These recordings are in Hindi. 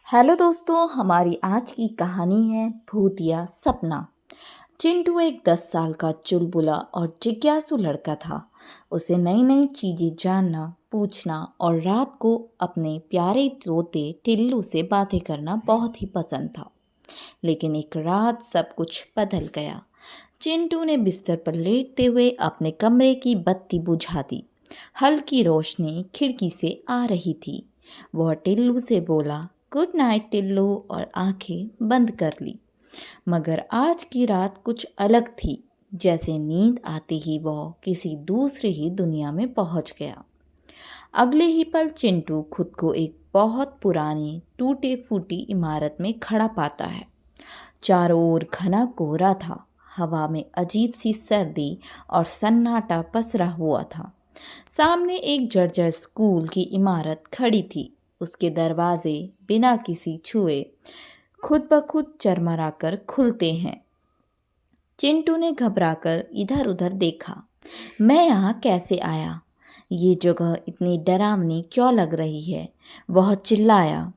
हेलो दोस्तों, हमारी आज की कहानी है भूतिया सपना। चिंटू एक 10 साल का चुलबुला और जिज्ञासु लड़का था। उसे नई नई चीजें जानना, पूछना और रात को अपने प्यारे तोते टिल्लू से बातें करना बहुत ही पसंद था। लेकिन एक रात सब कुछ बदल गया। चिंटू ने बिस्तर पर लेटते हुए अपने कमरे की बत्ती बुझा दी। हल्की रोशनी खिड़की से आ रही थी। वह टिल्लू से बोला, गुड नाइट टिल्लू, और आंखें बंद कर ली। मगर आज की रात कुछ अलग थी। जैसे नींद आते ही वह किसी दूसरी ही दुनिया में पहुंच गया। अगले ही पल चिंटू खुद को एक बहुत पुरानी टूटे फूटी इमारत में खड़ा पाता है। चारों ओर घना कोहरा था। हवा में अजीब सी सर्दी और सन्नाटा पसरा हुआ था। सामने एक जर्जर स्कूल की इमारत खड़ी थी। उसके दरवाजे बिना किसी छुए खुद ब खुद चरमराकर खुलते हैं। चिंटू ने घबराकर इधर उधर देखा। मैं यहाँ कैसे आया? ये जगह इतनी डरावनी क्यों लग रही है? वह चिल्लाया,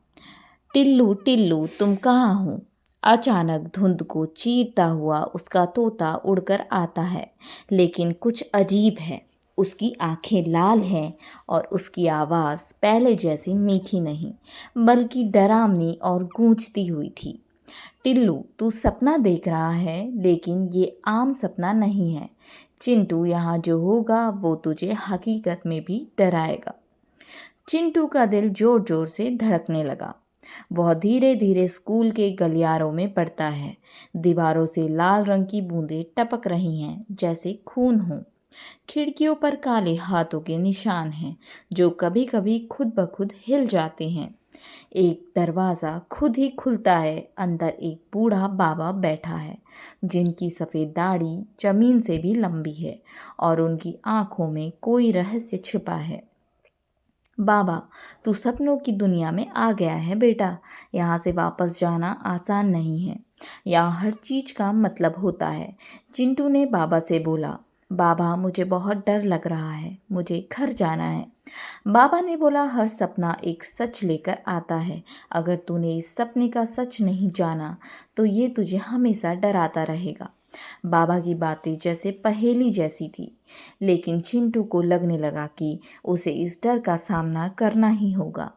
टिल्लू टिल्लू तुम कहाँ हो? अचानक धुंध को चीरता हुआ उसका तोता उड़कर आता है। लेकिन कुछ अजीब है। उसकी आंखें लाल हैं और उसकी आवाज़ पहले जैसी मीठी नहीं, बल्कि डरावनी और गूंजती हुई थी। टिल्लू, तू सपना देख रहा है, लेकिन ये आम सपना नहीं है। चिंटू, यहाँ जो होगा वो तुझे हकीकत में भी डराएगा। चिंटू का दिल जोर जोर से धड़कने लगा। वह धीरे धीरे स्कूल के गलियारों में पड़ता है। दीवारों से लाल रंग की बूंदें टपक रही हैं, जैसे खून हो। खिड़कियों पर काले हाथों के निशान हैं, जो कभी कभी खुद ब खुद हिल जाते हैं। एक दरवाज़ा खुद ही खुलता है। अंदर एक बूढ़ा बाबा बैठा है, जिनकी सफ़ेद दाढ़ी जमीन से भी लंबी है और उनकी आंखों में कोई रहस्य छिपा है। बाबा, तू सपनों की दुनिया में आ गया है बेटा। यहाँ से वापस जाना आसान नहीं है। यहाँ हर चीज़ का मतलब होता है। चिंटू ने बाबा से बोला, बाबा मुझे बहुत डर लग रहा है, मुझे घर जाना है। बाबा ने बोला, हर सपना एक सच लेकर आता है। अगर तूने इस सपने का सच नहीं जाना तो ये तुझे हमेशा डराता रहेगा। बाबा की बातें जैसे पहेली जैसी थी, लेकिन चिंटू को लगने लगा कि उसे इस डर का सामना करना ही होगा।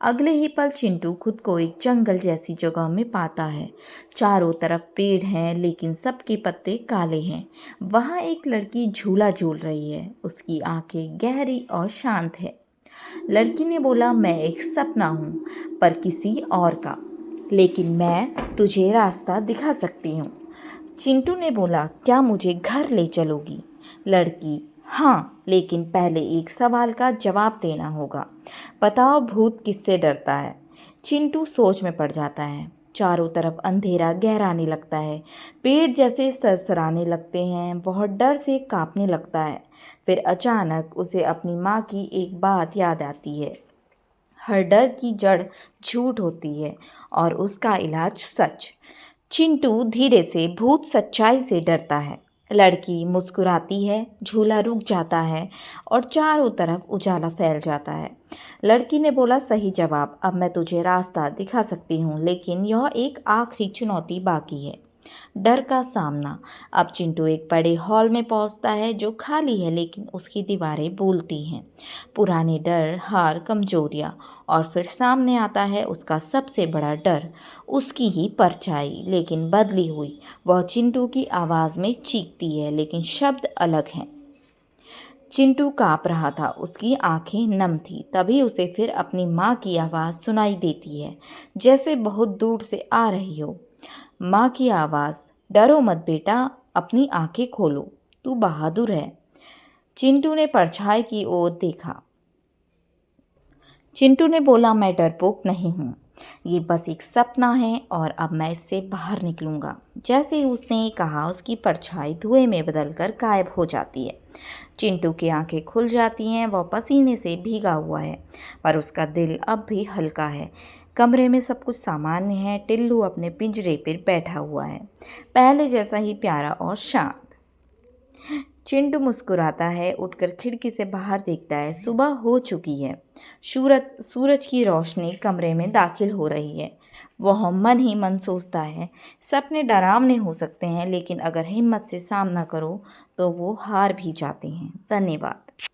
अगले ही पल चिंटू खुद को एक जंगल जैसी जगह में पाता है। चारों तरफ पेड़ हैं, लेकिन सबके पत्ते काले हैं। वहाँ एक लड़की झूला झूल रही है। उसकी आंखें गहरी और शांत है। लड़की ने बोला, मैं एक सपना हूँ, पर किसी और का, लेकिन मैं तुझे रास्ता दिखा सकती हूँ। चिंटू ने बोला, क्या मुझे घर ले चलोगी? लड़की, हाँ, लेकिन पहले एक सवाल का जवाब देना होगा। बताओ, भूत किससे डरता है? चिंटू सोच में पड़ जाता है। चारों तरफ अंधेरा गहराने लगता है। पेड़ जैसे सरसराने लगते हैं। बहुत डर से कांपने लगता है। फिर अचानक उसे अपनी माँ की एक बात याद आती है। हर डर की जड़ झूठ होती है और उसका इलाज सच। चिंटू धीरे से भूत सच्चाई से डरता है। लड़की मुस्कुराती है, झूला रुक जाता है और चारों तरफ उजाला फैल जाता है। लड़की ने बोला, सही जवाब। अब मैं तुझे रास्ता दिखा सकती हूँ, लेकिन यह एक आखिरी चुनौती बाकी है, डर का सामना। अब चिंटू एक बड़े हॉल में पहुंचता है, जो खाली है, लेकिन उसकी दीवारें बोलती हैं। पुराने डर, हार, कमजोरियाँ, और फिर सामने आता है उसका सबसे बड़ा डर, उसकी ही परछाई, लेकिन बदली हुई। वह चिंटू की आवाज़ में चीखती है, लेकिन शब्द अलग हैं। चिंटू काँप रहा था, उसकी आंखें नम थी। तभी उसे फिर अपनी माँ की आवाज़ सुनाई देती है, जैसे बहुत दूर से आ रही हो। माँ की आवाज़, डरो मत बेटा, अपनी आंखें खोलो, तू बहादुर है। चिंटू ने परछाई की ओर देखा। चिंटू ने बोला, मैं डरपोक नहीं हूँ, ये बस एक सपना है और अब मैं इससे बाहर निकलूँगा। जैसे ही उसने कहा, उसकी परछाई धुएं में बदलकर गायब हो जाती है। चिंटू की आंखें खुल जाती हैं। वह पसीने से भीगा हुआ है, पर उसका दिल अब भी हल्का है। कमरे में सब कुछ सामान्य है। टिल्लू अपने पिंजरे पर बैठा हुआ है, पहले जैसा ही प्यारा और शांत। चिंटू मुस्कुराता है, उठकर खिड़की से बाहर देखता है। सुबह हो चुकी है। सूरज की रोशनी कमरे में दाखिल हो रही है। वह मन ही मन सोचता है, सपने डरावने हो सकते हैं, लेकिन अगर हिम्मत से सामना करो तो वो हार भी जाते हैं। धन्यवाद।